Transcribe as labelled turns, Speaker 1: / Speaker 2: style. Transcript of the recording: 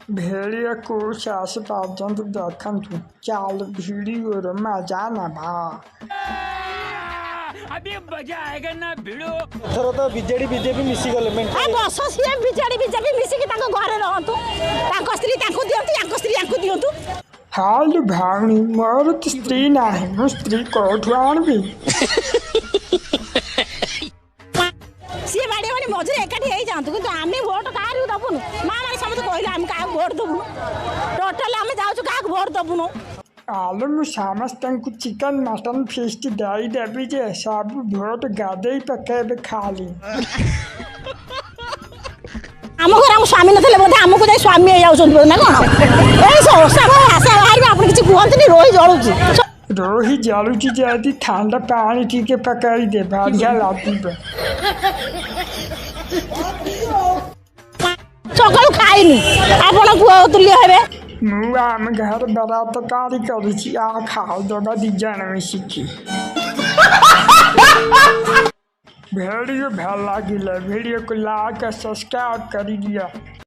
Speaker 1: भेड़ियाକୁ ଶେଷ ପର୍ଯ୍ୟନ୍ତ ଦେଖନ୍ତୁ। ଚାଲ ଭିଡ଼ିଓର ମଜା ନେବା।
Speaker 2: ଏଥର ତ ବିଜେଡି ବିଜେପି ମିଶିଗଲେ
Speaker 3: ବର୍ଷ ସିଏ ବିଜେଡି ବିଜେପି ମିଶିକି ତାଙ୍କ ଘରେ ରହନ୍ତୁ, ତାଙ୍କ ସ୍ତ୍ରୀ ତାଙ୍କୁ ଦିଅନ୍ତୁ, ୟାଙ୍କ ସ୍ତ୍ରୀ ୟାଙ୍କୁ ଦିଅନ୍ତୁ।
Speaker 1: ହାଲୋ ଭଉଣୀ, ମୋର ତ ସ୍ତ୍ରୀ ନାହିଁ, ମୁଁ ସ୍ତ୍ରୀ କୋଉଠୁ ଆଣିବି?
Speaker 3: ସିଏ ବାଡି ବାଡି ମଝିରେ ଏକାଠି ହେଇଯାଆନ୍ତୁ, କିନ୍ତୁ ଆମେ ଭୋଟ କାହାକୁ ଦବୁନୁ। ମା ମାନେ ସମସ୍ତେ କହିଲେ ଆମେ କାହାକୁ ଭୋଟ ଦବୁନୁ, ଟୋଟାଲ ଆମେ ଯାଉଛୁ କାହାକୁ ଭୋଟ ଦବୁନୁ।
Speaker 1: ଆଲୋ ମୁଁ ସମସ୍ତଙ୍କୁ ଚିକେନ୍ ମଟନ୍ ଫିଷ୍ଟ ଦେଇଦେବି ଯେ ସବୁ ଭୋଟ ଗାଧେଇ ପକେଇବେ ଖାଲି।
Speaker 3: ଆମ ଘରେ ଆମ ସ୍ୱାମୀ ନଥିଲେ ବୋଧେ ଆମକୁ ଯାଇ ସ୍ୱାମୀ ହେଇଯାଉଛନ୍ତି ବୋଧେ ନା କଣ? ଏଇ ଆଶା ବାହାରିବେ, ଆପଣ କିଛି କୁହନ୍ତୁନି, ରୋହି ଜଳୁଛି।
Speaker 1: ରୋହି ଜଳୁଛି ଯଦି ଥଣ୍ଡା ପାଣି ଟିକେ ପକାଇଦେ, ବଢ଼ିଆ ଲାଗିବ।
Speaker 3: ସକାଳୁ ଖାଇନି, ଆପଣ ପୁଅ ତୁଲ୍ୟ ହେବେ।
Speaker 1: ମୁଁ ଆମ ଘର ବରା ତରକାରୀ କରିଛି, ଖାଇଦେବା ଦି ଜଣ ମିଶିକି। ଭିଡ଼ିଓ ଭଲ ଲାଗିଲେ ଭିଡ଼ିଓକୁ ଲାଇକ୍ और सब्सक्राइब कर दिया।